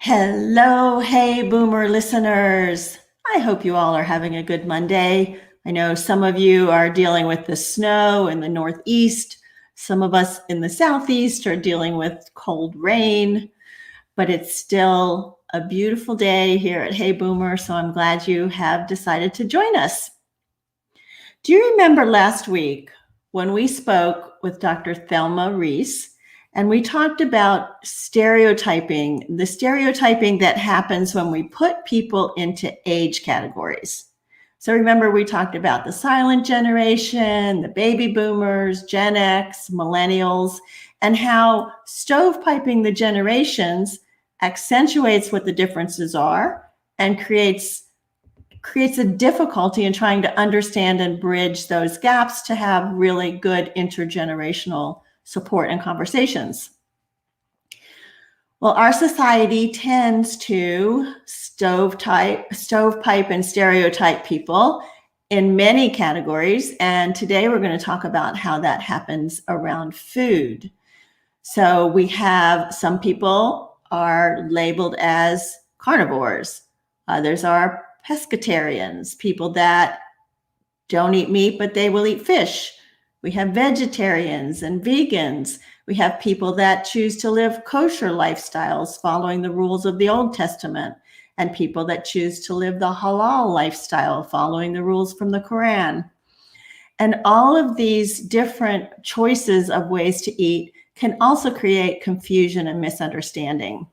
Hello, hey boomer listeners. I hope you all are having a good Monday. I know some of you are dealing with the snow in the Northeast. Some of us in the Southeast are dealing with cold rain, but it's still a beautiful day here at Hey Boomer, so I'm glad you have decided to join us. Do you remember last week when we spoke with Dr. Thelma Reese and we talked about stereotyping, the stereotyping that happens when we put people into age categories? So remember, we talked about the silent generation, the baby boomers, Gen X, millennials, and how stovepiping the generations accentuates what the differences are and creates a difficulty in trying to understand and bridge those gaps to have really good intergenerational support and conversations. Well, our society tends to stovepipe and stereotype people in many categories, and today we're going to talk about how that happens around food. So we have some people are labeled as carnivores, others are pescatarians, people that don't eat meat, but they will eat fish. We have vegetarians and vegans. We have people that choose to live kosher lifestyles following the rules of the Old Testament, and people that choose to live the halal lifestyle following the rules from the Quran. And all of these different choices of ways to eat can also create confusion and misunderstanding.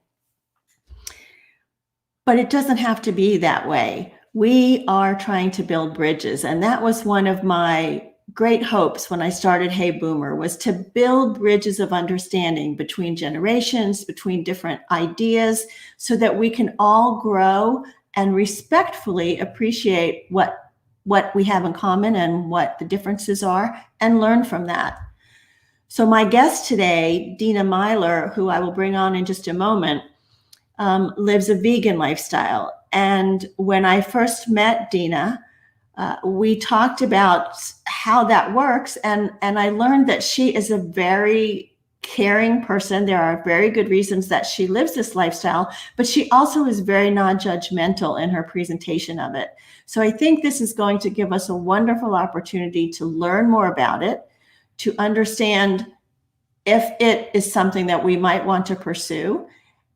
But it doesn't have to be that way. We are trying to build bridges. And that was one of my great hopes when I started Hey Boomer, was to build bridges of understanding between generations, between different ideas, so that we can all grow and respectfully appreciate what we have in common and what the differences are, and learn from that. So my guest today, Deanna Meyler, who I will bring on in just a moment, lives a vegan lifestyle. And when I first met Deanna, we talked about how that works. And I learned that she is a very caring person. There are very good reasons that she lives this lifestyle, but she also is very non-judgmental in her presentation of it. So I think this is going to give us a wonderful opportunity to learn more about it, to understand if it is something that we might want to pursue.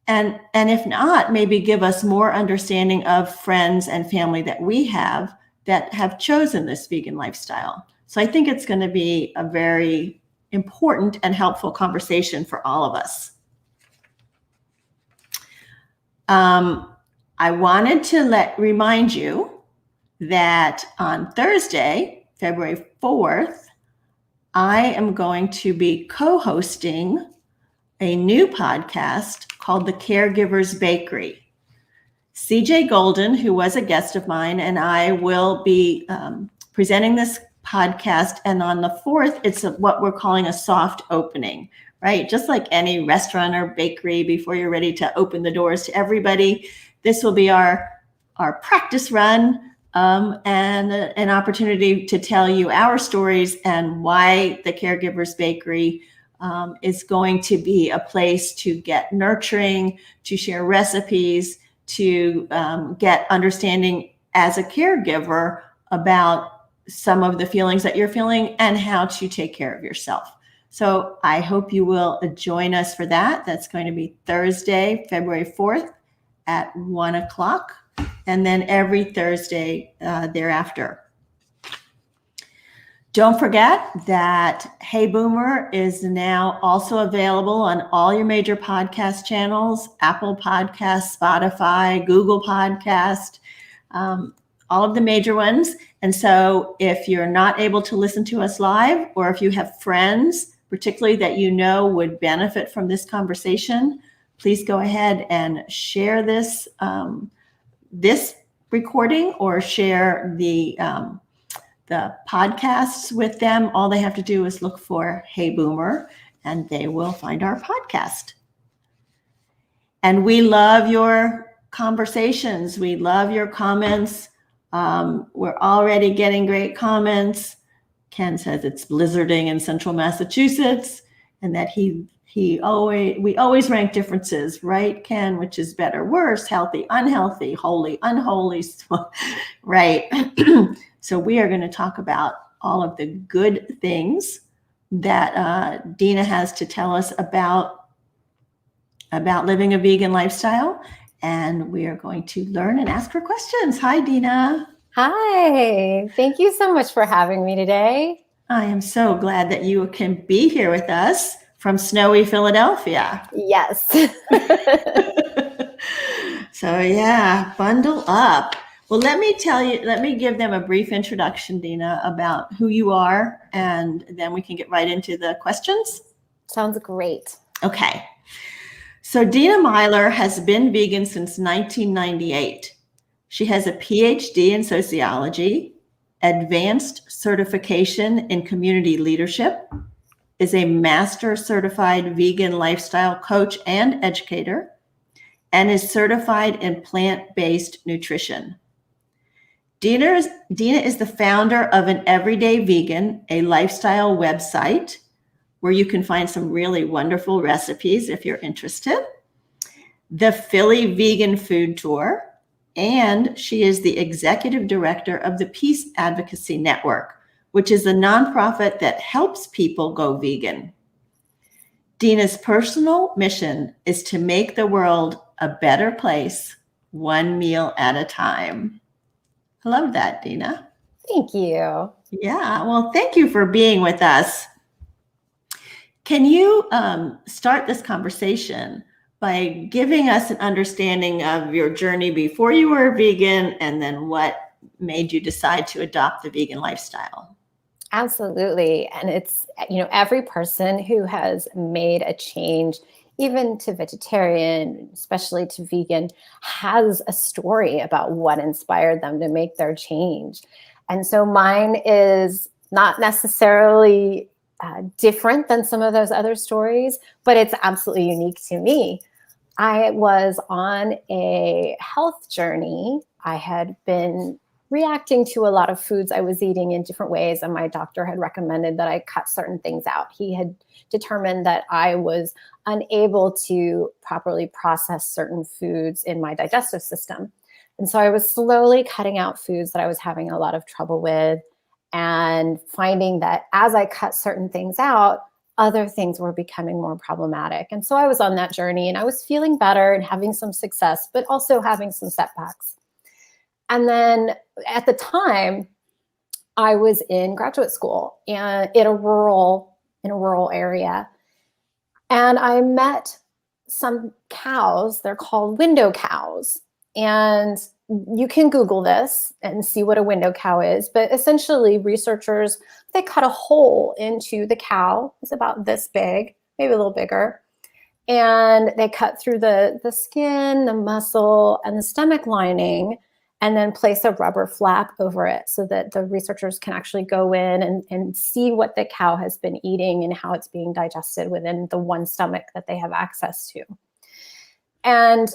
And if not, maybe give us more understanding of friends and family that we have that have chosen this vegan lifestyle. So I think it's going to be a very important and helpful conversation for all of us. I wanted to remind you that on Thursday, February 4th, I am going to be co-hosting a new podcast called the Caregivers Bakery. CJ Golden, who was a guest of mine, and I will be presenting this podcast. And on the 4th, it's what we're calling a soft opening, right? Just like any restaurant or bakery, before you're ready to open the doors to everybody, this will be our practice run and an opportunity to tell you our stories and why the Caregivers Bakery is going to be a place to get nurturing, to share recipes, to get understanding as a caregiver about some of the feelings that you're feeling and how to take care of yourself. So I hope you will join us for that. That's going to be Thursday, February 4th at 1 o'clock, and then every Thursday thereafter. Don't forget that Hey Boomer is now also available on all your major podcast channels, Apple Podcasts, Spotify, Google Podcast, all of the major ones. And so if you're not able to listen to us live, or if you have friends, particularly that you know would benefit from this conversation, please go ahead and share this recording, or share the podcasts with them. All they have to do is look for Hey Boomer, and they will find our podcast. And we love your conversations. We love your comments. We're already getting great comments. Ken says it's blizzarding in central Massachusetts, and that he we always rank differences, right, Ken? Which is better, worse, healthy, unhealthy, holy, unholy, right? So we are going to talk about all of the good things that Deanna has to tell us about living a vegan lifestyle. And we are going to learn and ask her questions. Hi, Deanna. Hi, thank you so much for having me today. I am so glad that you can be here with us from snowy Philadelphia. Yes. So yeah, bundle up. Well, let me give them a brief introduction, Deanna, about who you are, and then we can get right into the questions. Sounds great. Okay. So Deanna Meyler has been vegan since 1998. She has a PhD in sociology, advanced certification in community leadership, is a master certified vegan lifestyle coach and educator, and is certified in plant-based nutrition. Deanna is the founder of An Everyday Vegan, a lifestyle website where you can find some really wonderful recipes if you're interested, the Philly Vegan Food Tour, and she is the executive director of the Peace Advocacy Network, which is a nonprofit that helps people go vegan. Deanna's personal mission is to make the world a better place, one meal at a time. I love that, Deanna. Thank you. Yeah, well, thank you for being with us. Can you start this conversation by giving us an understanding of your journey before you were a vegan and then what made you decide to adopt the vegan lifestyle? Absolutely. And it's, every person who has made a change, even to vegetarian, especially to vegan, has a story about what inspired them to make their change. And so mine is not necessarily different than some of those other stories, but it's absolutely unique to me. I was on a health journey. I had been reacting to a lot of foods I was eating in different ways, and my doctor had recommended that I cut certain things out. He had determined that I was unable to properly process certain foods in my digestive system. And so I was slowly cutting out foods that I was having a lot of trouble with, and finding that as I cut certain things out, other things were becoming more problematic. And so I was on that journey, and I was feeling better and having some success, but also having some setbacks. And then at the time, I was in graduate school and in a rural area. And I met some cows. They're called window cows. And you can Google this and see what a window cow is. But essentially, researchers, they cut a hole into the cow. It's about this big, maybe a little bigger. And they cut through the skin, the muscle, and the stomach lining, and then place a rubber flap over it so that the researchers can actually go in and see what the cow has been eating and how it's being digested within the one stomach that they have access to. And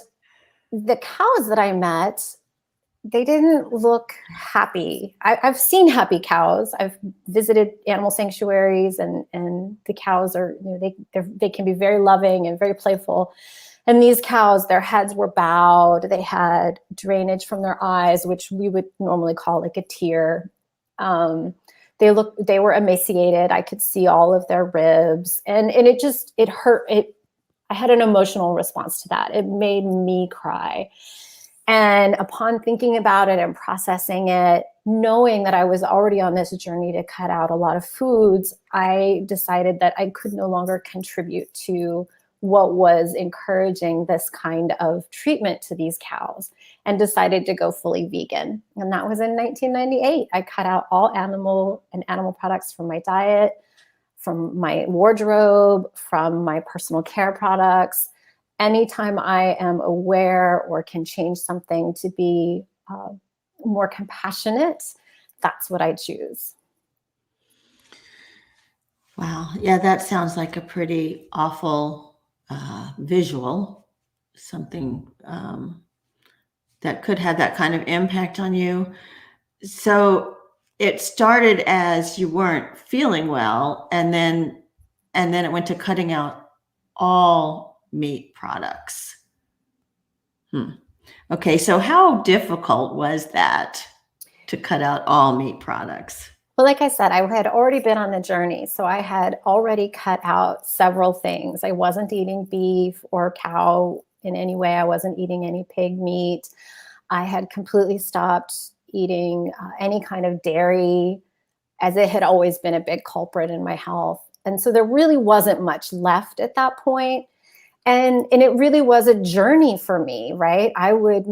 the cows that I met, they didn't look happy. I've seen happy cows. I've visited animal sanctuaries, and the cows are, they can be very loving and very playful. And these cows, their heads were bowed. They had drainage from their eyes, which we would normally call like a tear. They were emaciated. I could see all of their ribs, and it hurt. I had an emotional response to that. It made me cry. And upon thinking about it and processing it, knowing that I was already on this journey to cut out a lot of foods, I decided that I could no longer contribute to what was encouraging this kind of treatment to these cows, and decided to go fully vegan. And that was in 1998. I cut out all animal products from my diet, from my wardrobe, from my personal care products. Anytime I am aware or can change something to be more compassionate, that's what I choose. Wow. Yeah, that sounds like a pretty awful visual, something that could have that kind of impact on you. So it started as you weren't feeling well, and then it went to cutting out all meat products. Okay, so how difficult was that to cut out all meat products? Well, like I said, I had already been on the journey. So I had already cut out several things. I wasn't eating beef or cow in any way. I wasn't eating any pig meat. I had completely stopped eating any kind of dairy, as it had always been a big culprit in my health. And so there really wasn't much left at that point. And it really was a journey for me, right? I would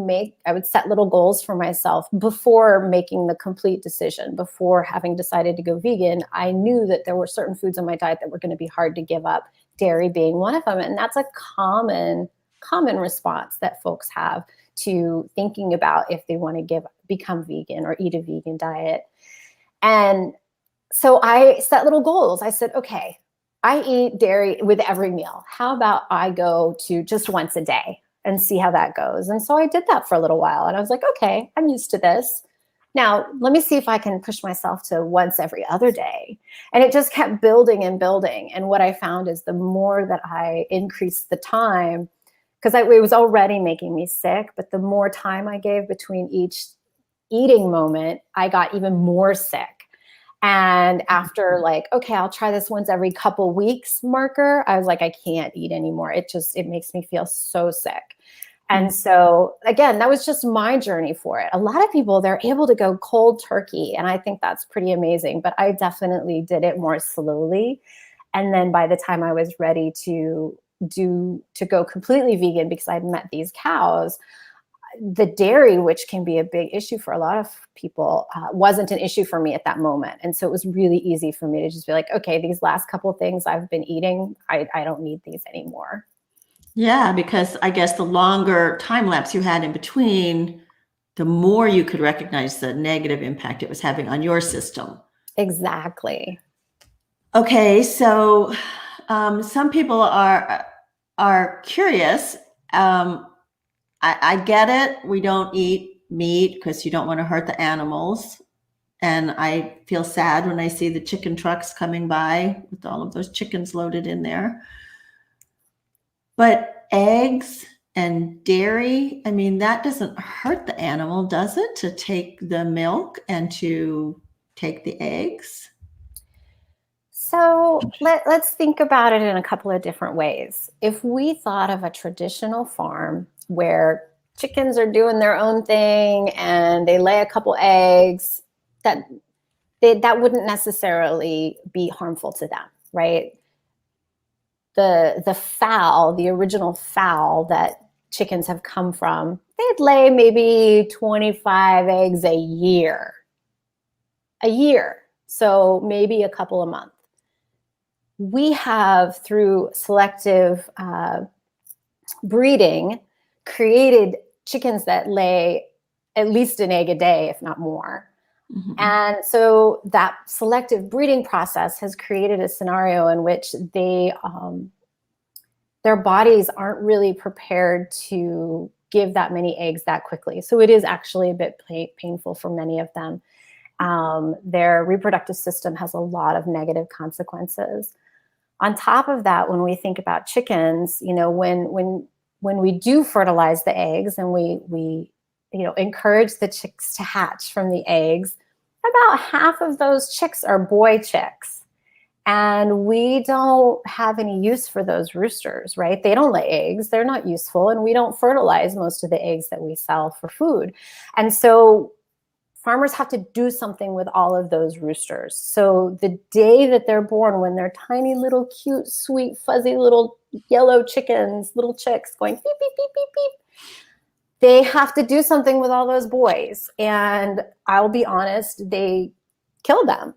set little goals for myself before making the complete decision. Before having decided to go vegan, I knew that there were certain foods in my diet that were going to be hard to give up, dairy being one of them. And that's a common response that folks have to thinking about if they want to become vegan or eat a vegan diet. And so I set little goals. I said, okay, I eat dairy with every meal. How about I go to just once a day and see how that goes? And so I did that for a little while. And I was like, okay, I'm used to this. Now, let me see if I can push myself to once every other day. And it just kept building and building. And what I found is the more that I increased the time, because it was already making me sick, but the more time I gave between each eating moment, I got even more sick. And after okay, I'll try this once every couple weeks marker, I was like, I can't eat anymore. It makes me feel so sick. And so again, that was just my journey for it. A lot of people, they're able to go cold turkey. And I think that's pretty amazing, but I definitely did it more slowly. And then by the time I was ready to go completely vegan, because I'd met these cows, the dairy, which can be a big issue for a lot of people, wasn't an issue for me at that moment. And so it was really easy for me to just be like, okay, these last couple of things I've been eating, I don't need these anymore. Yeah, because I guess the longer time lapse you had in between, the more you could recognize the negative impact it was having on your system. Exactly. Okay, so some people are curious. I get it. We don't eat meat because you don't want to hurt the animals. And I feel sad when I see the chicken trucks coming by with all of those chickens loaded in there. But eggs and dairy, I mean, that doesn't hurt the animal, does it? To take the milk and to take the eggs? So let's think about it in a couple of different ways. If we thought of a traditional farm where chickens are doing their own thing and they lay a couple eggs, that wouldn't necessarily be harmful to them, right? The fowl, the original fowl that chickens have come from, they'd lay maybe 25 eggs a year. So maybe a couple a month. We have, through selective breeding, created chickens that lay at least an egg a day, if not more. Mm-hmm. And so that selective breeding process has created a scenario in which their bodies aren't really prepared to give that many eggs that quickly. So it is actually a bit painful for many of them. Their reproductive system has a lot of negative consequences. On top of that, when we think about chickens, when we do fertilize the eggs and we encourage the chicks to hatch from the eggs, about half of those chicks are boy chicks. And we don't have any use for those roosters, right? They don't lay eggs. They're not useful. And we don't fertilize most of the eggs that we sell for food. And so farmers have to do something with all of those roosters. So the day that they're born, when they're tiny little cute, sweet, fuzzy little yellow chickens, little chicks going beep, beep, beep, beep, beep, they have to do something with all those boys. And I'll be honest, they kill them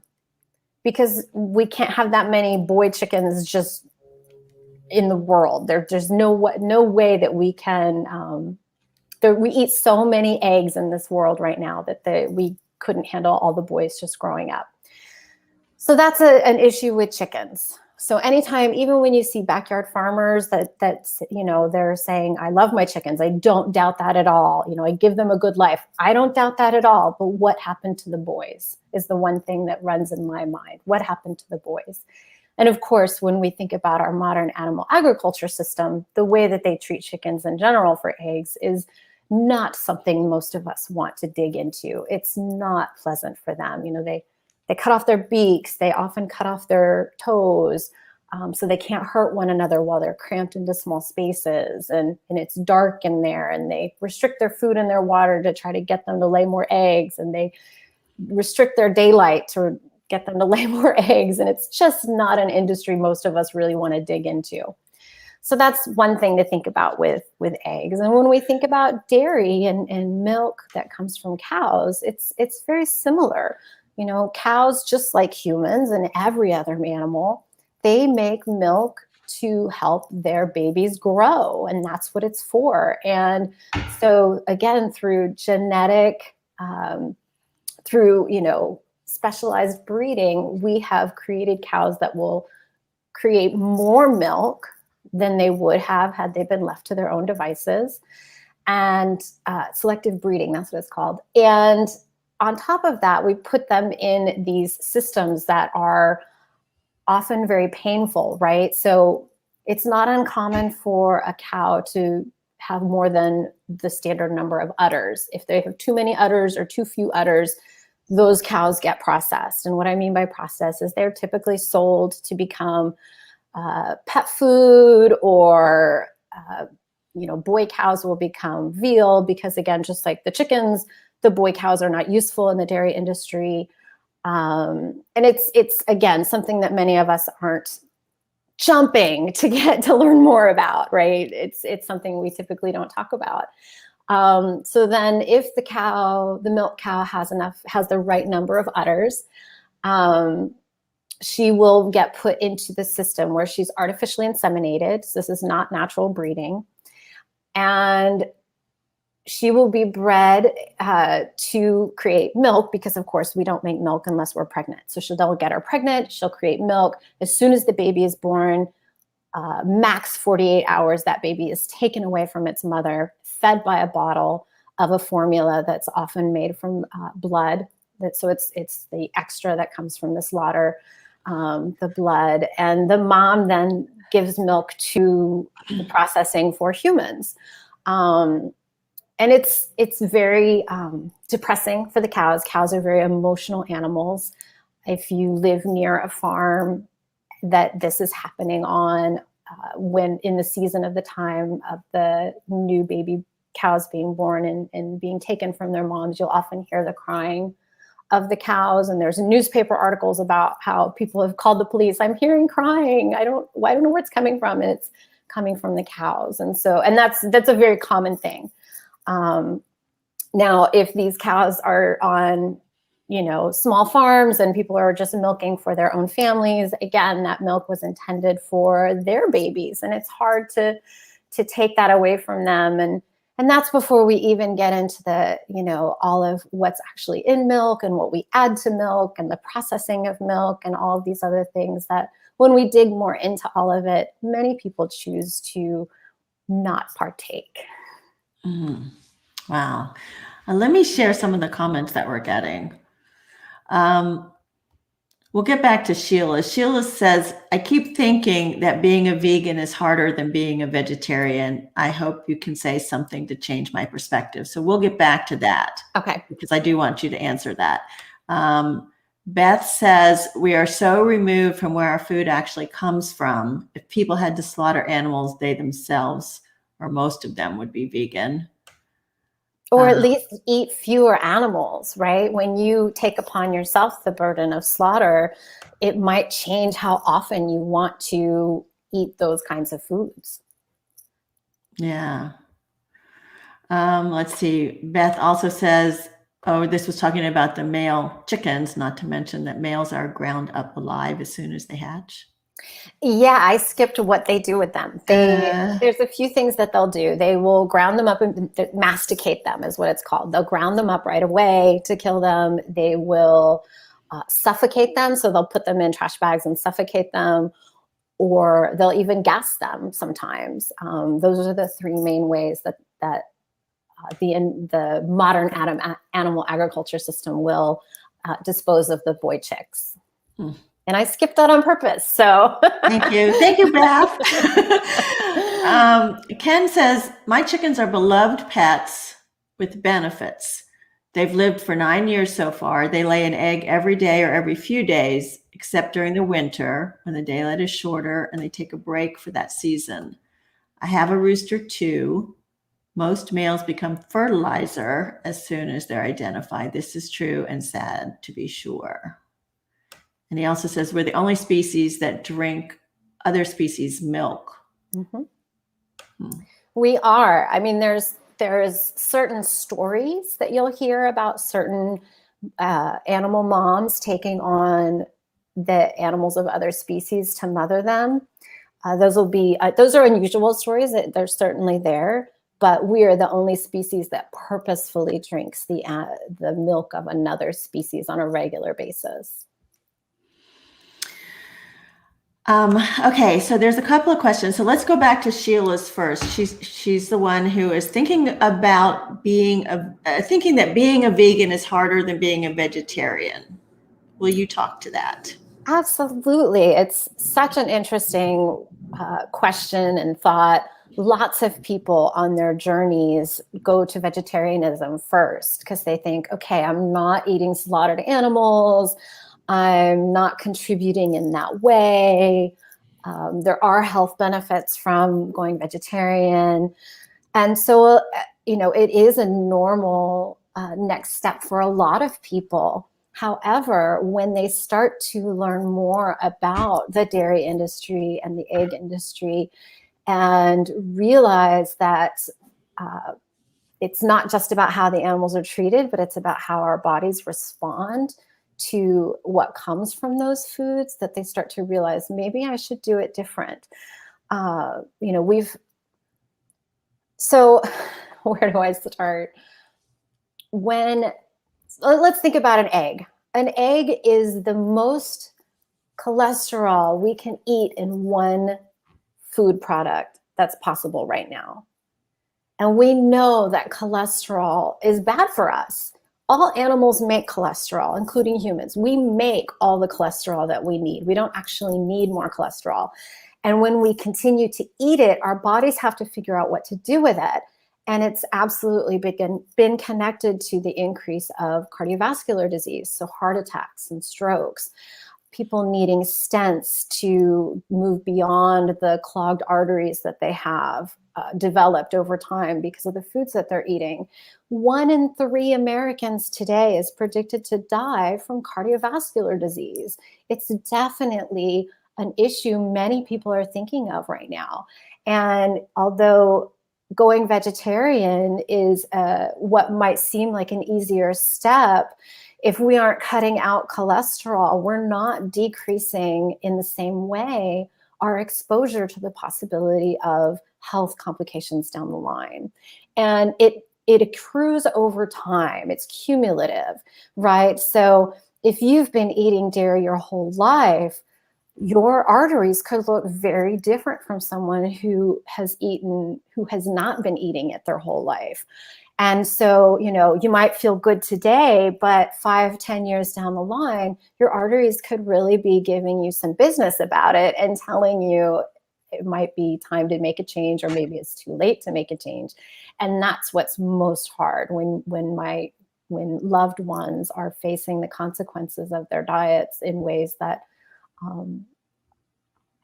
because we can't have that many boy chickens just in the world. There's no way that we can... we eat so many eggs in this world right now that we couldn't handle all the boys just growing up. So that's an issue with chickens. So anytime, even when you see backyard farmers that's they're saying, I love my chickens. I don't doubt that at all. I give them a good life. I don't doubt that at all. But what happened to the boys is the one thing that runs in my mind. What happened to the boys? And of course, when we think about our modern animal agriculture system, the way that they treat chickens in general for eggs is not something most of us want to dig into. It's not pleasant for them. They cut off their beaks. They often cut off their toes, so they can't hurt one another while they're cramped into small spaces. And it's dark in there, and they restrict their food and their water to try to get them to lay more eggs. And they restrict their daylight to get them to lay more eggs. And it's just not an industry most of us really want to dig into. So that's one thing to think about with eggs. And when we think about dairy and milk that comes from cows, it's very similar. Cows, just like humans and every other animal, they make milk to help their babies grow, and that's what it's for. And so again, through genetic, through specialized breeding, we have created cows that will create more milk than they would have had they been left to their own devices. And selective breeding, that's what it's called. And on top of that, we put them in these systems that are often very painful, right? So it's not uncommon for a cow to have more than the standard number of udders. If they have too many udders or too few udders, those cows get processed. And what I mean by process is they're typically sold to become pet food, or boy cows will become veal, because again, just like the chickens, the boy cows are not useful in the dairy industry. And it's again, something that many of us aren't jumping to get to learn more about, right? It's something we typically don't talk about. So then if the milk cow has the right number of udders, she will get put into the system where she's artificially inseminated. So this is not natural breeding. And she will be bred to create milk, because of course we don't make milk unless we're pregnant. So they'll get her pregnant, she'll create milk. As soon as the baby is born, max 48 hours, that baby is taken away from its mother, fed by a bottle of a formula that's often made from blood. So it's the extra that comes from the slaughter, the blood. And the mom then gives milk to the processing for humans. And it's very depressing for the cows. Cows are very emotional animals. If you live near a farm that this is happening on, when in the season of the time of the new baby cows being born and being taken from their moms, you'll often hear the crying of the cows. And there's newspaper articles about how people have called the police. I'm hearing crying. I don't know where it's coming from. And it's coming from the cows. And that's a very common thing. Now, if these cows are on, small farms and people are just milking for their own families, again, that milk was intended for their babies, and it's hard to take that away from them. And that's before we even get into the, all of what's actually in milk and what we add to milk and the processing of milk and all of these other things that when we dig more into all of it, many people choose to not partake. Mm. Wow. Let me share some of the comments that we're getting. We'll get back to Sheila. Sheila says, I keep thinking that being a vegan is harder than being a vegetarian. I hope you can say something to change my perspective. So we'll get back to that. Okay. Because I do want you to answer that. Beth says, we are so removed from where our food actually comes from. If people had to slaughter animals, they themselves, or most of them, would be vegan. Or at least eat fewer animals, right? When you take upon yourself the burden of slaughter, it might change how often you want to eat those kinds of foods. Yeah. Let's see. Beth also says, this was talking about the male chickens, not to mention that males are ground up alive as soon as they hatch. Yeah, I skipped what they do with them. There's a few things that they'll do. They will ground them up and masticate them is what it's called. They'll ground them up right away to kill them. They will suffocate them. So they'll put them in trash bags and suffocate them, or they'll even gas them sometimes. Those are the three main ways that the modern animal agriculture system will dispose of the boy chicks. And I skipped that on purpose. So Thank you, Beth. Ken says, my chickens are beloved pets with benefits. They've lived for 9 years so far. They lay an egg every day or every few days, except during the winter when the daylight is shorter and they take a break for that season. I have a rooster too. Most males become fertilizer as soon as they're identified. This is true and sad to be sure. And he also says we're the only species that drink other species' milk. Mm-hmm. We are. I mean, there's certain stories that you'll hear about certain animal moms taking on the animals of other species to mother them. Those are unusual stories. They're certainly there, but we are the only species that purposefully drinks the milk of another species on a regular basis. Okay, so there's a couple of questions. So let's go back to Sheila's first. She's the one who is thinking about thinking that being a vegan is harder than being a vegetarian. Will you talk to that? Absolutely. It's such an interesting question and thought. Lots of people on their journeys go to vegetarianism first because they think, okay, I'm not eating slaughtered animals. I'm not contributing in that way. There are health benefits from going vegetarian. And so, it is a normal next step for a lot of people. However, when they start to learn more about the dairy industry and the egg industry and realize that it's not just about how the animals are treated, but it's about how our bodies respond to what comes from those foods, that they start to realize maybe I should do it different. So where do I start? Let's think about an egg. An egg is the most cholesterol we can eat in one food product that's possible right now. And we know that cholesterol is bad for us. All animals make cholesterol, including humans. We make all the cholesterol that we need. We don't actually need more cholesterol. And when we continue to eat it, our bodies have to figure out what to do with it. And it's absolutely been connected to the increase of cardiovascular disease, so heart attacks and strokes, people needing stents to move beyond the clogged arteries that they have developed over time because of the foods that they're eating. 1 in 3 Americans today is predicted to die from cardiovascular disease. It's definitely an issue many people are thinking of right now. And although going vegetarian is what might seem like an easier step, if we aren't cutting out cholesterol, we're not decreasing in the same way our exposure to the possibility of health complications down the line. And it accrues over time. It's cumulative, right? So if you've been eating dairy your whole life, your arteries could look very different from someone who has not been eating it their whole life. And so, you might feel good today, but 5-10 years down the line, your arteries could really be giving you some business about it and telling you it might be time to make a change, or maybe it's too late to make a change. And that's what's most hard when loved ones are facing the consequences of their diets in ways that,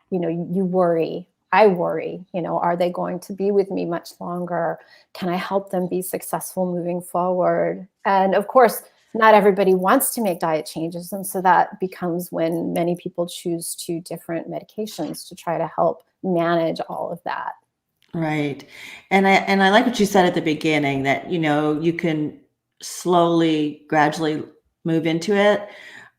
you worry. I worry, are they going to be with me much longer? Can I help them be successful moving forward? And of course, not everybody wants to make diet changes. And so that becomes when many people choose 2 different medications to try to help manage all of that. Right. And I like what you said at the beginning, that, you can slowly, gradually move into it.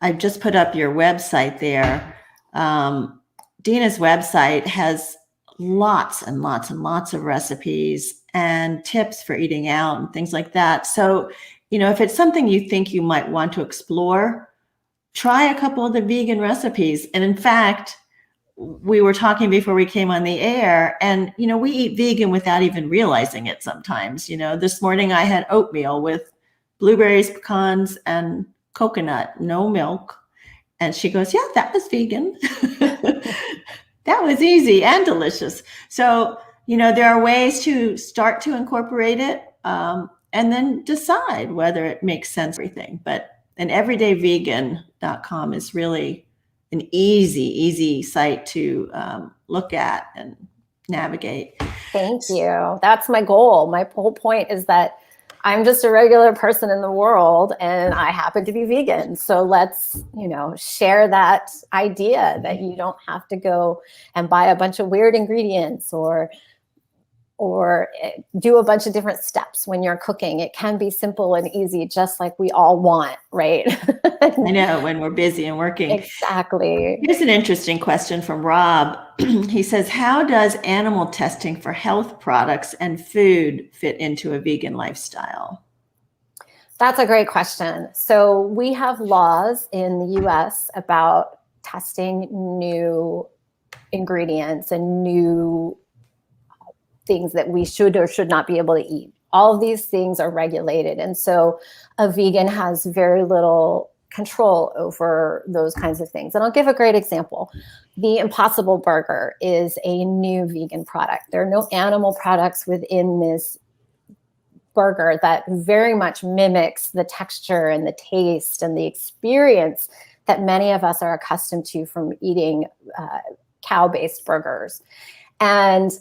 I've just put up your website there. Deanna's website has lots and lots and lots of recipes and tips for eating out and things like that. So, if it's something you think you might want to explore, try a couple of the vegan recipes. And in fact, we were talking before we came on the air, and, we eat vegan without even realizing it sometimes. This morning I had oatmeal with blueberries, pecans, and coconut, no milk. And she goes, yeah, that was vegan. That was easy and delicious. So, there are ways to start to incorporate it, and then decide whether it makes sense for everything. But an everydayvegan.com is really an easy site to look at and navigate. Thank you. That's my goal. My whole point is that I'm just a regular person in the world and I happen to be vegan. So let's, share that idea that you don't have to go and buy a bunch of weird ingredients or do a bunch of different steps when you're cooking. It can be simple and easy, just like we all want, right? I know, when we're busy and working. Exactly. Here's an interesting question from Rob. He says, how does animal testing for health products and food fit into a vegan lifestyle? That's a great question. So we have laws in the US about testing new ingredients and new things that we should or should not be able to eat. All of these things are regulated. And so a vegan has very little control over those kinds of things. And I'll give a great example. The Impossible Burger is a new vegan product. There are no animal products within this burger that very much mimics the texture and the taste and the experience that many of us are accustomed to from eating cow-based burgers. And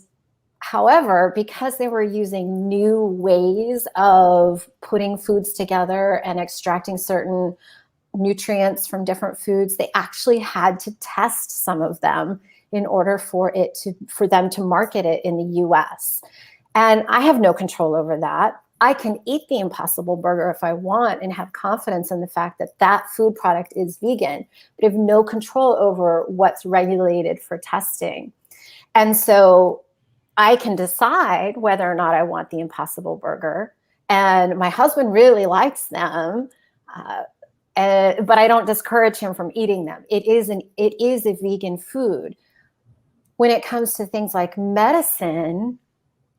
however, because they were using new ways of putting foods together and extracting certain nutrients from different foods, they actually had to test some of them in order for them to market it in the US. And I have no control over that. I can eat the Impossible Burger if I want and have confidence in the fact that that food product is vegan, but I have no control over what's regulated for testing. And so I can decide whether or not I want the Impossible Burger. And my husband really likes them, but I don't discourage him from eating them. It is a vegan food. When it comes to things like medicine,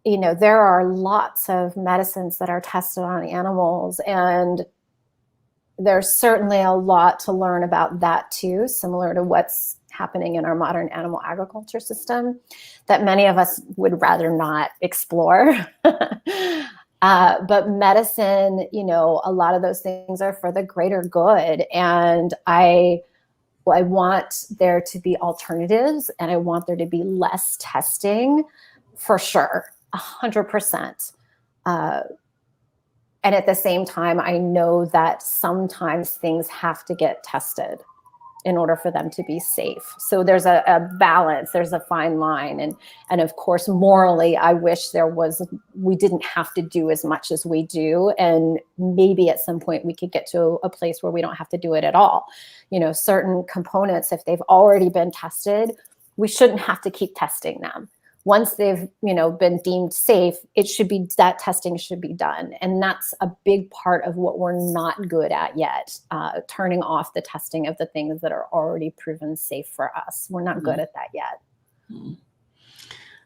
there are lots of medicines that are tested on animals, and there's certainly a lot to learn about that too, similar to what's happening in our modern animal agriculture system that many of us would rather not explore. But medicine, a lot of those things are for the greater good. And I want there to be alternatives, and I want there to be less testing for sure, 100%. And at the same time, I know that sometimes things have to get tested in order for them to be safe. So there's a balance, there's a fine line. And of course, morally, I wish we didn't have to do as much as we do. And maybe at some point we could get to a place where we don't have to do it at all. Certain components, if they've already been tested, we shouldn't have to keep testing them. Once they've, been deemed safe, that testing should be done. And that's a big part of what we're not good at yet, turning off the testing of the things that are already proven safe for us. We're not good at that yet.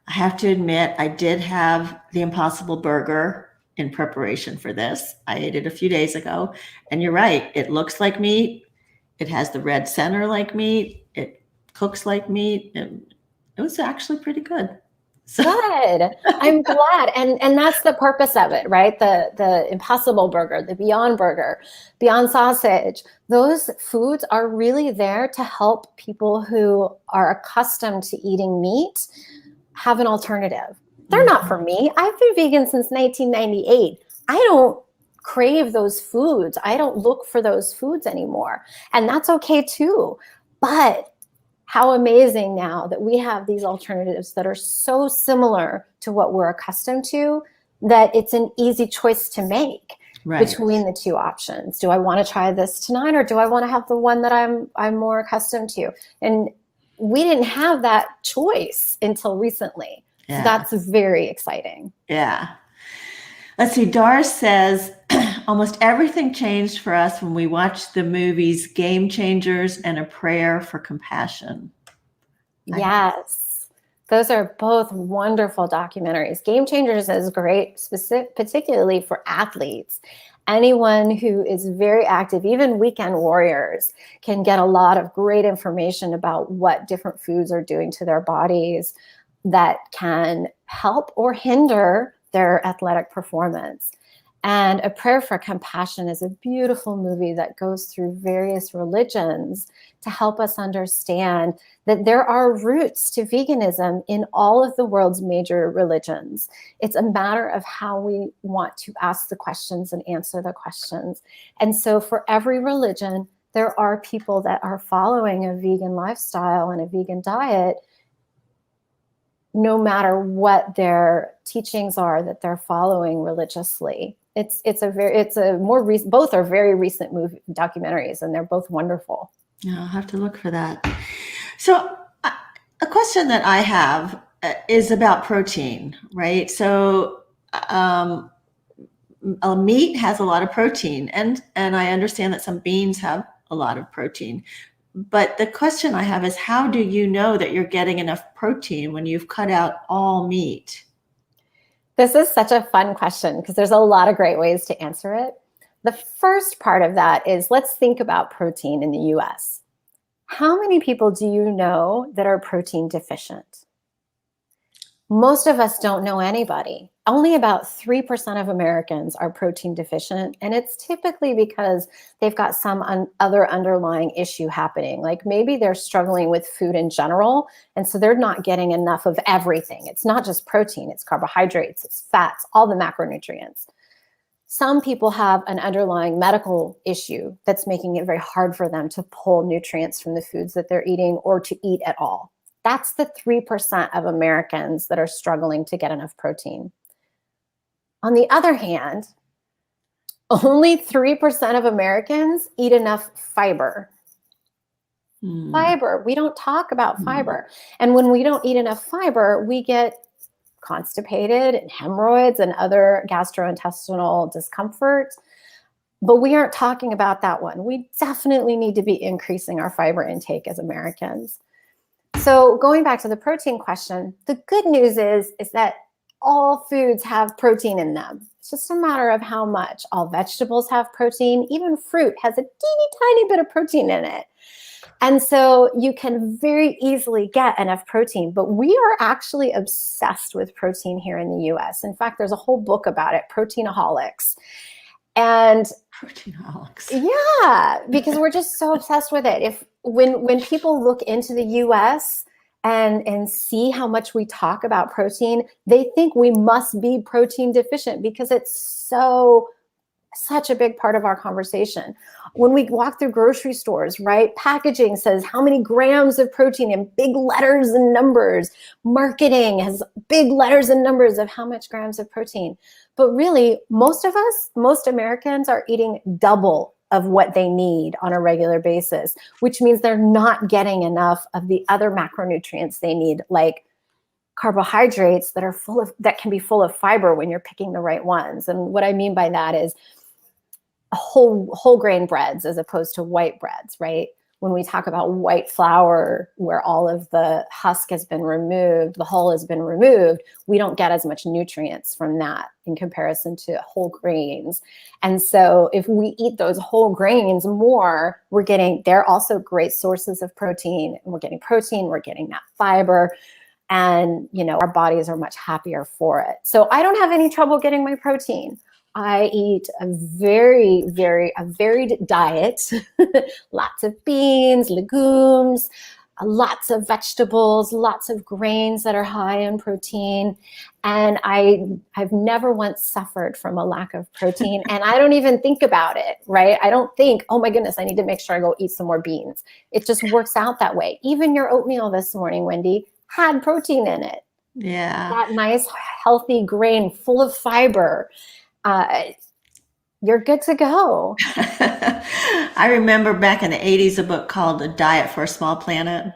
I have to admit, I did have the Impossible Burger in preparation for this. I ate it a few days ago, and you're right. It looks like meat. It has the red center like meat. It cooks like meat, and it was actually pretty good. So. Good. I'm glad. And that's the purpose of it, right? The Impossible Burger, the Beyond Burger, Beyond Sausage, those foods are really there to help people who are accustomed to eating meat have an alternative. They're not for me. I've been vegan since 1998. I don't crave those foods. I don't look for those foods anymore. And that's okay too. But how amazing now that we have these alternatives that are so similar to what we're accustomed to, that it's an easy choice to make between the two options. Do I want to try this tonight, or do I want to have the one that I'm more accustomed to? And we didn't have that choice until recently. Yeah. So that's very exciting. Yeah. Let's see. Doris says, almost everything changed for us when we watched the movies Game Changers and A Prayer for Compassion. Yes. Those are both wonderful documentaries. Game Changers is great, particularly for athletes. anyone who is very active, even weekend warriors, can get a lot of great information about what different foods are doing to their bodies that can help or hinder their athletic performance. And A Prayer for Compassion is a beautiful movie that goes through various religions to help us understand that there are roots to veganism in all of the world's major religions. It's a matter of how we want to ask the questions and answer the questions. And so for every religion, there are people that are following a vegan lifestyle and a vegan diet, no matter what their teachings are that they're following religiously. Both are very recent documentaries, and they're both wonderful. Yeah, I'll have to look for that. So a question that I have is about protein, right? So meat has a lot of protein, and I understand that some beans have a lot of protein. But the question I have is, how do you know that you're getting enough protein when you've cut out all meat? This is such a fun question because there's a lot of great ways to answer it. The first part of that is, let's think about protein in the US. How many people do you know that are protein deficient? Most of us don't know anybody. Only about 3% of Americans are protein deficient, and it's typically because they've got some other underlying issue happening. Like maybe they're struggling with food in general, and so they're not getting enough of everything. It's not just protein, it's carbohydrates, it's fats, all the macronutrients. Some people have an underlying medical issue that's making it very hard for them to pull nutrients from the foods that they're eating or to eat at all. That's the 3% of Americans that are struggling to get enough protein. On the other hand, only 3% of Americans eat enough fiber. Fiber, we don't talk about fiber. And when we don't eat enough fiber, we get constipated and hemorrhoids and other gastrointestinal discomfort. But we aren't talking about that one. We definitely need to be increasing our fiber intake as Americans. So going back to the protein question, the good news is that all foods have protein in them. It's just a matter of how much. All vegetables have protein. Even fruit has a teeny tiny bit of protein in it. And so you can very easily get enough protein, but we are actually obsessed with protein here in the US. In fact, there's a whole book about it, Proteinaholics. And Proteinaholics. Yeah, because we're just so obsessed with it. When people look into the US and see how much we talk about protein, they think we must be protein deficient because it's such a big part of our conversation. When we walk through grocery stores, right? Packaging says how many grams of protein in big letters and numbers. Marketing has big letters and numbers of how much grams of protein. But really, most Americans are eating double of what they need on a regular basis, which means they're not getting enough of the other macronutrients they need, like carbohydrates that can be full of fiber when you're picking the right ones. And what I mean by that is whole grain breads as opposed to white breads, right? When we talk about white flour, where all of the husk has been removed, the hull has been removed, we don't get as much nutrients from that in comparison to whole grains. And so if we eat those whole grains more, they're also great sources of protein. And we're getting protein, we're getting that fiber, and our bodies are much happier for it. So I don't have any trouble getting my protein. I eat a varied diet, lots of beans, legumes, lots of vegetables, lots of grains that are high in protein. And I've never once suffered from a lack of protein. And I don't even think about it, right? I don't think, oh my goodness, I need to make sure I go eat some more beans. It just works out that way. Even your oatmeal this morning, Wendy, had protein in it. Yeah. That nice, healthy grain full of fiber. You're good to go. I remember back in the 80s, a book called A Diet for a Small Planet.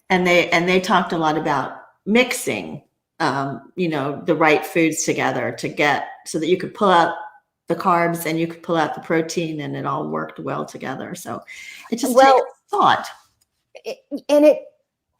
And they talked a lot about mixing, the right foods together so that you could pull out the carbs and you could pull out the protein, and it all worked well together. So it just takes thought.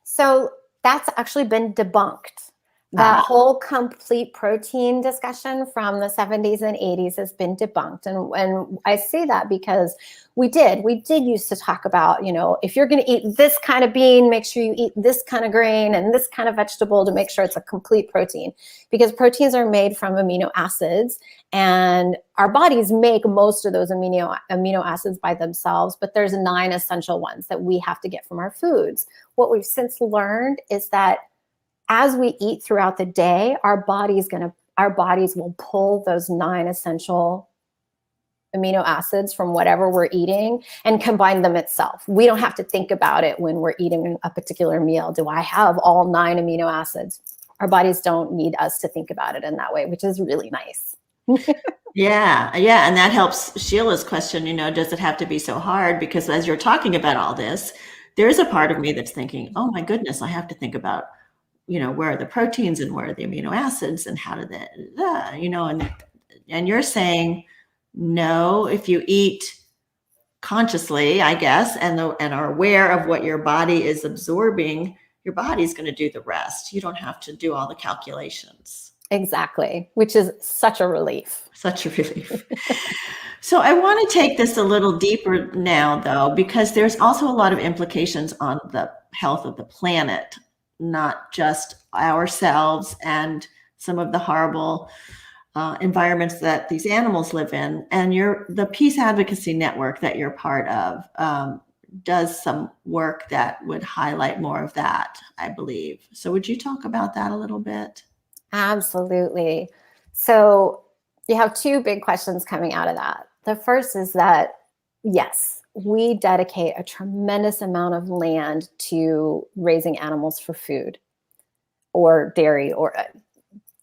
So that's actually been debunked. That whole complete protein discussion from the 70s and 80s has been debunked. And I say that because we did used to talk about, if you're going to eat this kind of bean, make sure you eat this kind of grain and this kind of vegetable to make sure it's a complete protein, because proteins are made from amino acids and our bodies make most of those amino acids by themselves, but there's 9 essential ones that we have to get from our foods. What we've since learned is that as we eat throughout the day, our bodies will pull those 9 essential amino acids from whatever we're eating and combine them itself. We don't have to think about it when we're eating a particular meal. Do I have all 9 amino acids? Our bodies don't need us to think about it in that way, which is really nice. Yeah. And that helps Sheila's question, does it have to be so hard? Because as you're talking about all this, there's a part of me that's thinking, oh my goodness, I have to think about where are the proteins and where are the amino acids and how do they, and you're saying, no, if you eat consciously, I guess, and are aware of what your body is absorbing, your body's going to do the rest. You don't have to do all the calculations. Exactly, which is such a relief. Such a relief. So I want to take this a little deeper now, though, because there's also a lot of implications on the health of the planet, not just ourselves and some of the horrible environments that these animals live in. And the Peace Advocacy Network that you're part of does some work that would highlight more of that, I believe. So would you talk about that a little bit? Absolutely. So you have 2 big questions coming out of that. The first is that, yes, we dedicate a tremendous amount of land to raising animals for food or dairy, or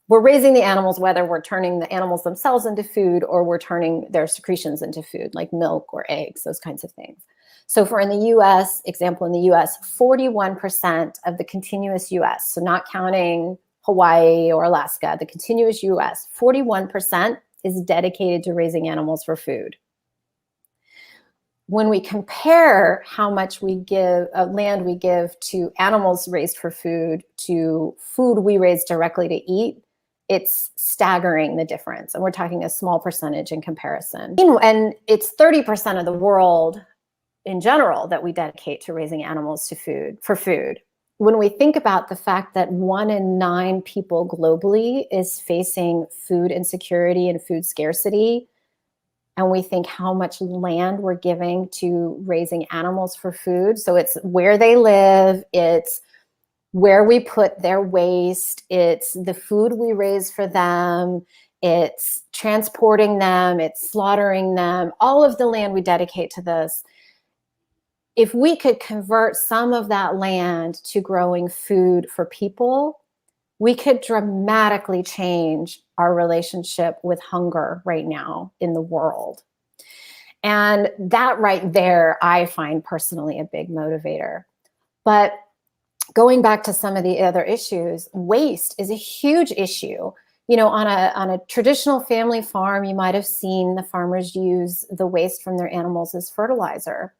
we're raising the animals, whether we're turning the animals themselves into food or we're turning their secretions into food, like milk or eggs, those kinds of things. So in the US, 41% of the continuous US, so not counting Hawaii or Alaska, the continuous US, 41% is dedicated to raising animals for food. When we compare how much land we give to animals raised for food to food we raise directly to eat, it's staggering, the difference. And we're talking a small percentage in comparison. And it's 30% of the world in general that we dedicate to raising animals for food. When we think about the fact that 1 in 9 people globally is facing food insecurity and food scarcity, and we think how much land we're giving to raising animals for food. So it's where they live, it's where we put their waste, it's the food we raise for them, it's transporting them, it's slaughtering them, all of the land we dedicate to this. If we could convert some of that land to growing food for people, we could dramatically change our relationship with hunger right now in the world. And that right there, I find personally a big motivator. But going back to some of the other issues, waste is a huge issue. On a traditional family farm, you might have seen the farmers use the waste from their animals as fertilizer.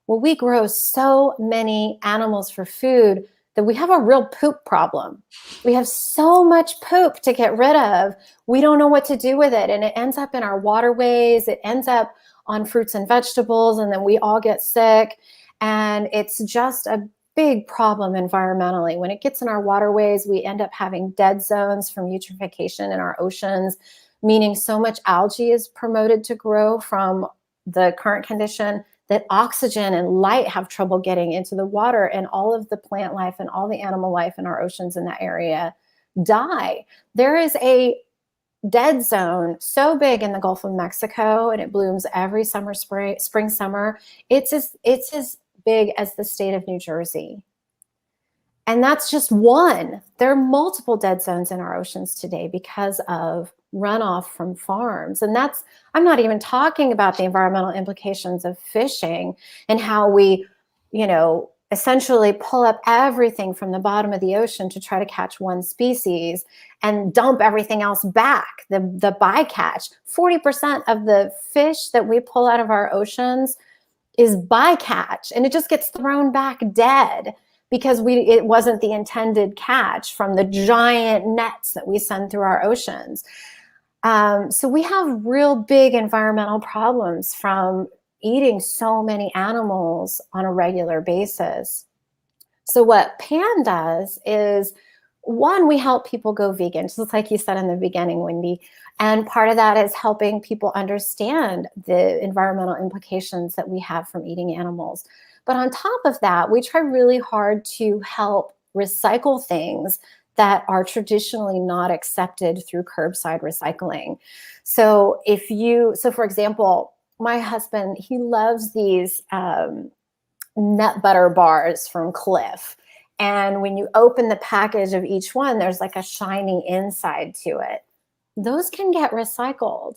Well, we grow so many animals for food that we have a real poop problem. We have so much poop to get rid of. We don't know what to do with it. And it ends up in our waterways. It ends up on fruits and vegetables. And then we all get sick. And it's just a big problem environmentally. When it gets in our waterways, we end up having dead zones from eutrophication in our oceans, meaning so much algae is promoted to grow from the current condition that oxygen and light have trouble getting into the water, and all of the plant life and all the animal life in our oceans in that area die. There is a dead zone so big in the Gulf of Mexico, and it blooms every summer, spring, summer. It's as big as the state of New Jersey. And that's just one. There are multiple dead zones in our oceans today because of runoff from farms. And I'm not even talking about the environmental implications of fishing and how we, essentially pull up everything from the bottom of the ocean to try to catch one species and dump everything else back, the bycatch. 40% of the fish that we pull out of our oceans is bycatch, and it just gets thrown back dead. because it wasn't the intended catch from the giant nets that we send through our oceans. So we have real big environmental problems from eating so many animals on a regular basis. So what PAN does is, one, we help people go vegan, just like you said in the beginning, Wendy. And part of that is helping people understand the environmental implications that we have from eating animals. But on top of that, we try really hard to help recycle things that are traditionally not accepted through curbside recycling. So for example, my husband, he loves these nut butter bars from Cliff. And when you open the package of each one, there's like a shiny inside to it. Those can get recycled.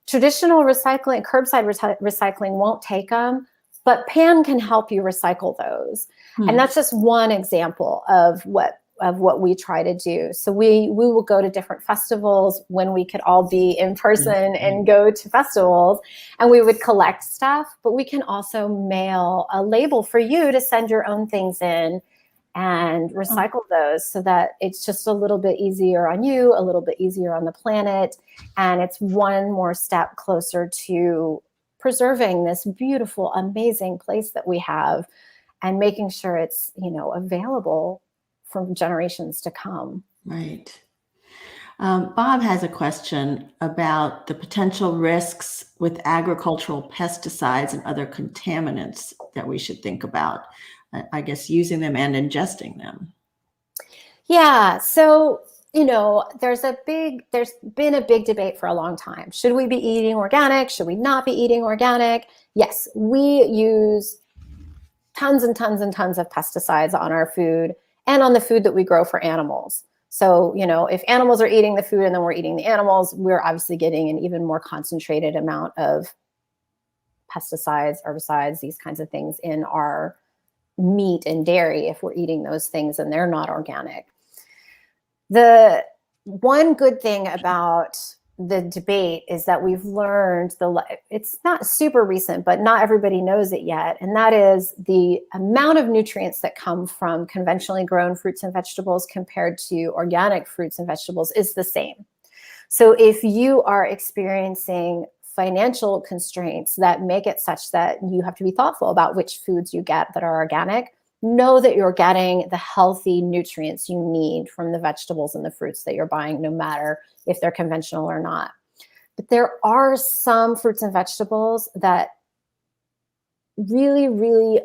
Traditional recycling, curbside recycling won't take them, but PAN can help you recycle those. And that's just one example of what we try to do. So we will go to different festivals when we could all be in person and go to festivals, and we would collect stuff, but we can also mail a label for you to send your own things in and recycle those, so that it's just a little bit easier on you, a little bit easier on the planet. And it's one more step closer to preserving this beautiful, amazing place that we have, and making sure it's, available for generations to come. Right. Bob has a question about the potential risks with agricultural pesticides and other contaminants that we should think about, I guess, using them and ingesting them. Yeah. So, there's been a big debate for a long time. Should we be eating organic? Should we not be eating organic? Yes, we use tons and tons and tons of pesticides on our food and on the food that we grow for animals. So, if animals are eating the food and then we're eating the animals, we're obviously getting an even more concentrated amount of pesticides, herbicides, these kinds of things in our meat and dairy if we're eating those things and they're not organic. The one good thing about the debate is that we've learned it's not super recent, but not everybody knows it yet. And that is the amount of nutrients that come from conventionally grown fruits and vegetables compared to organic fruits and vegetables is the same. So if you are experiencing financial constraints that make it such that you have to be thoughtful about which foods you get that are organic, know that you're getting the healthy nutrients you need from the vegetables and the fruits that you're buying, no matter if they're conventional or not. But there are some fruits and vegetables that really, really,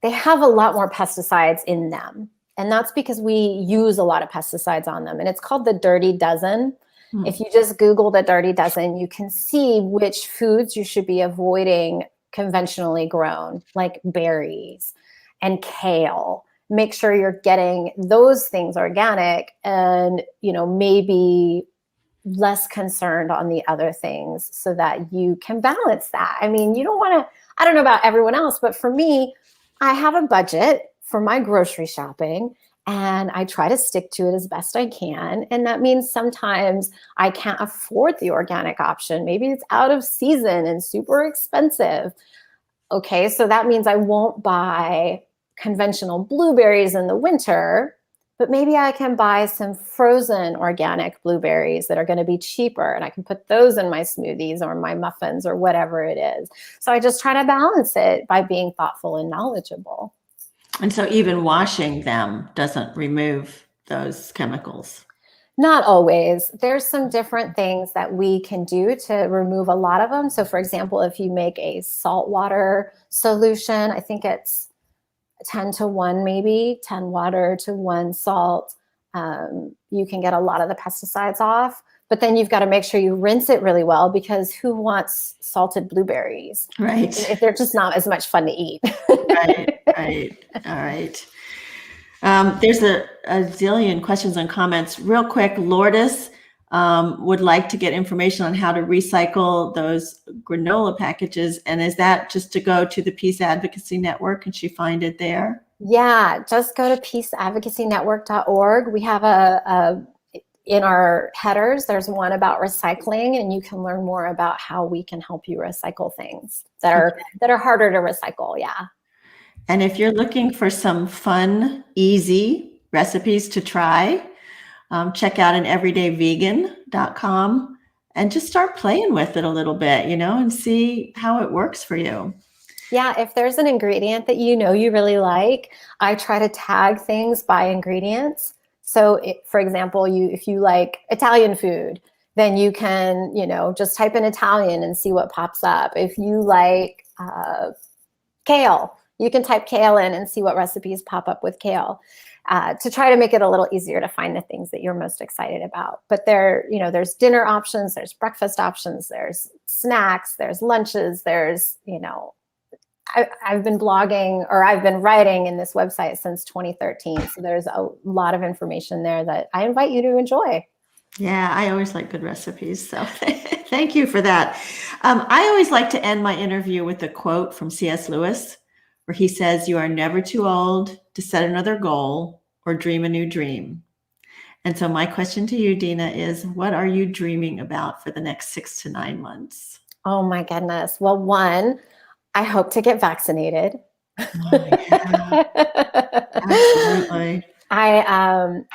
they have a lot more pesticides in them. And that's because we use a lot of pesticides on them. And it's called the Dirty Dozen. If you just Google the Dirty Dozen, you can see which foods you should be avoiding conventionally grown, like berries and kale. Make sure you're getting those things organic, and maybe less concerned on the other things, so that you can balance that. I mean, you don't want to, I don't know about everyone else, but for me, I have a budget for my grocery shopping, and I try to stick to it as best I can. And that means sometimes I can't afford the organic option. Maybe it's out of season and super expensive. Okay, so that means I won't buy conventional blueberries in the winter, but maybe I can buy some frozen organic blueberries that are going to be cheaper, and I can put those in my smoothies or my muffins or whatever it is. So I just try to balance it by being thoughtful and knowledgeable. And so even washing them doesn't remove those chemicals. Not always. There's some different things that we can do to remove a lot of them. So for example, if you make a saltwater solution, I think it's 10-to-1, maybe 10 water to 1 salt. You can get a lot of the pesticides off, but then you've got to make sure you rinse it really well, because who wants salted blueberries? Right. If they're just not as much fun to eat. Right. All right. There's a zillion questions and comments. Real quick, Lourdes would like to get information on how to recycle those granola packages. And is that just to go to the Peace Advocacy Network? Can she find it there? Yeah, just go to peaceadvocacynetwork.org. We have in our headers, there's one about recycling, and you can learn more about how we can help you recycle things that are harder to recycle. Yeah. And if you're looking for some fun, easy recipes to try, check out an everydayvegan.com and just start playing with it a little bit, and see how it works for you. Yeah, if there's an ingredient that you really like, I try to tag things by ingredients. So, for example, if you like Italian food, then you can, just type in Italian and see what pops up. If you like kale, you can type kale in and see what recipes pop up with kale, to try to make it a little easier to find the things that you're most excited about. But there's dinner options, there's breakfast options, there's snacks, there's lunches, there's, I've been blogging, or I've been writing in this website since 2013. So there's a lot of information there that I invite you to enjoy. Yeah, I always like good recipes. So thank you for that. I always like to end my interview with a quote from C.S. Lewis, where he says, "You are never too old to set another goal or dream a new dream." And so my question to you, Deanna, is what are you dreaming about for the next 6 to 9 months? Oh my goodness. Well, one, I hope to get vaccinated. Oh, yeah. Absolutely.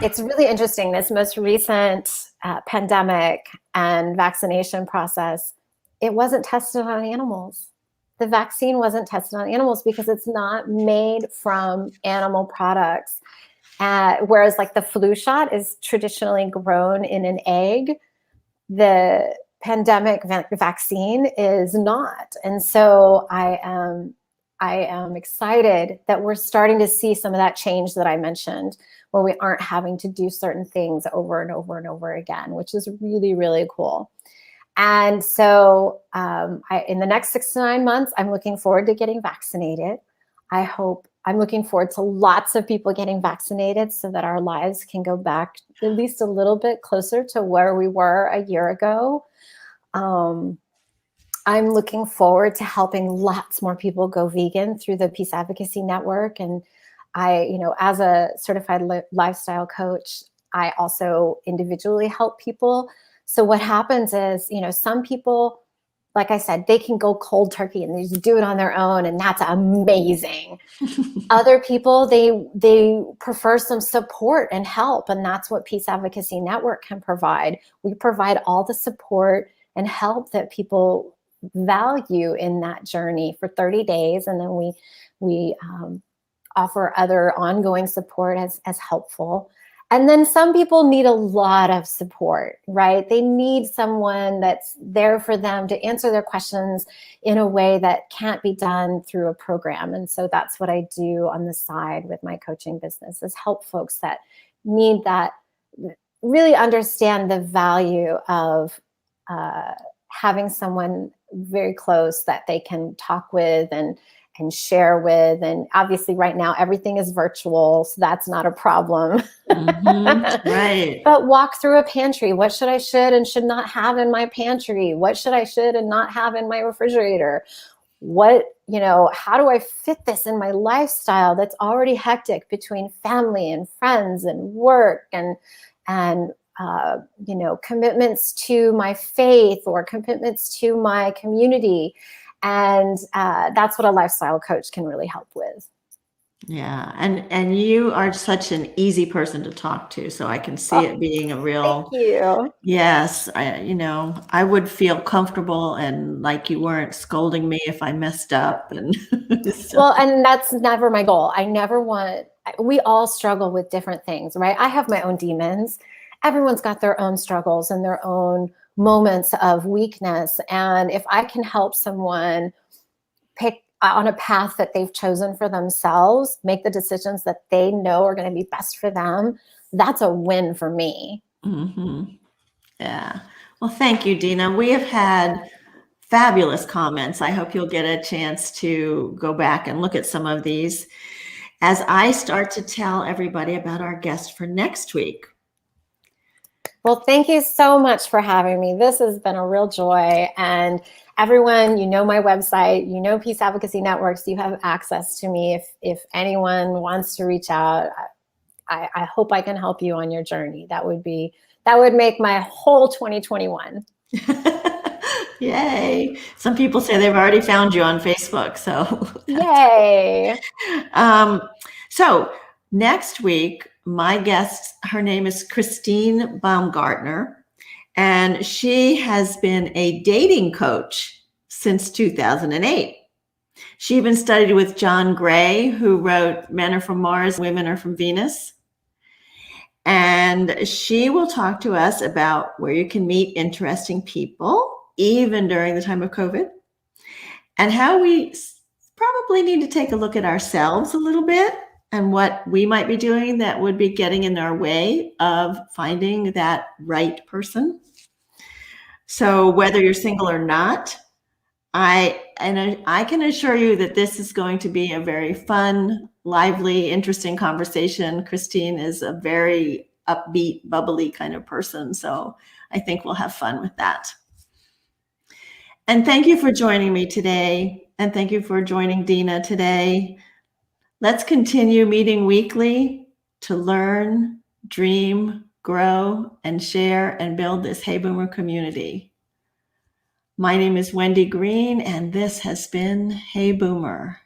It's really interesting, this most recent pandemic and vaccination process, it wasn't tested on animals. The vaccine wasn't tested on animals because it's not made from animal products. Whereas like the flu shot is traditionally grown in an egg, the pandemic vaccine is not. And so I am excited that we're starting to see some of that change that I mentioned, where we aren't having to do certain things over and over and over again, which is really, really cool. And so in the next 6 to 9 months, I'm looking forward to getting vaccinated. I'm looking forward to lots of people getting vaccinated so that our lives can go back at least a little bit closer to where we were a year ago. I'm looking forward to helping lots more people go vegan through the Peace Advocacy Network. And as a certified lifestyle coach, I also individually help people. So what happens is, some people, like I said, they can go cold turkey and they just do it on their own, and that's amazing. Other people, they prefer some support and help, and that's what Peace Advocacy Network can provide. We provide all the support and help that people value in that journey for 30 days, and then we offer other ongoing support as helpful. And then some people need a lot of support, right? They need someone that's there for them to answer their questions in a way that can't be done through a program. And so that's what I do on the side with my coaching business, is help folks that need that, really understand the value of having someone very close that they can talk with and share with. And obviously right now everything is virtual, so that's not a problem. Mm-hmm. Right. But walk through a pantry. What should and should not have in my pantry? What should and not have in my refrigerator? How do I fit this in my lifestyle that's already hectic between family and friends and work and commitments to my faith or commitments to my community. And that's what a lifestyle coach can really help with. Yeah. And you are such an easy person to talk to. So I can see it being a real, thank you. Yes. I would feel comfortable and like you weren't scolding me if I messed up. And Well, and that's never my goal. We all struggle with different things, right? I have my own demons. Everyone's got their own struggles and their own moments of weakness. And if I can help someone pick on a path that they've chosen for themselves, make the decisions that they know are going to be best for them, that's a win for me. Mm-hmm. Yeah. Well, thank you, Deanna. We have had fabulous comments. I hope you'll get a chance to go back and look at some of these as I start to tell everybody about our guest for next week. Well, thank you so much for having me. This has been a real joy. And everyone, my website, Peace Advocacy Networks, you have access to me. If anyone wants to reach out, I hope I can help you on your journey. That would make my whole 2021. Yay. Some people say they've already found you on Facebook. So, Yay. um, so next week, my guest, her name is Christine Baumgartner, and she has been a dating coach since 2008. She even studied with John Gray, who wrote Men Are From Mars, Women Are From Venus. And she will talk to us about where you can meet interesting people, even during the time of COVID, and how we probably need to take a look at ourselves a little bit and what we might be doing that would be getting in our way of finding that right person. So whether you're single or not, I can assure you that this is going to be a very fun, lively, interesting conversation. Christine is a very upbeat, bubbly kind of person, so I think we'll have fun with that. And thank you for joining me today, and thank you for joining Deanna today. Let's continue meeting weekly to learn, dream, grow, and share and build this Hey Boomer community. My name is Wendy Green, and this has been Hey Boomer.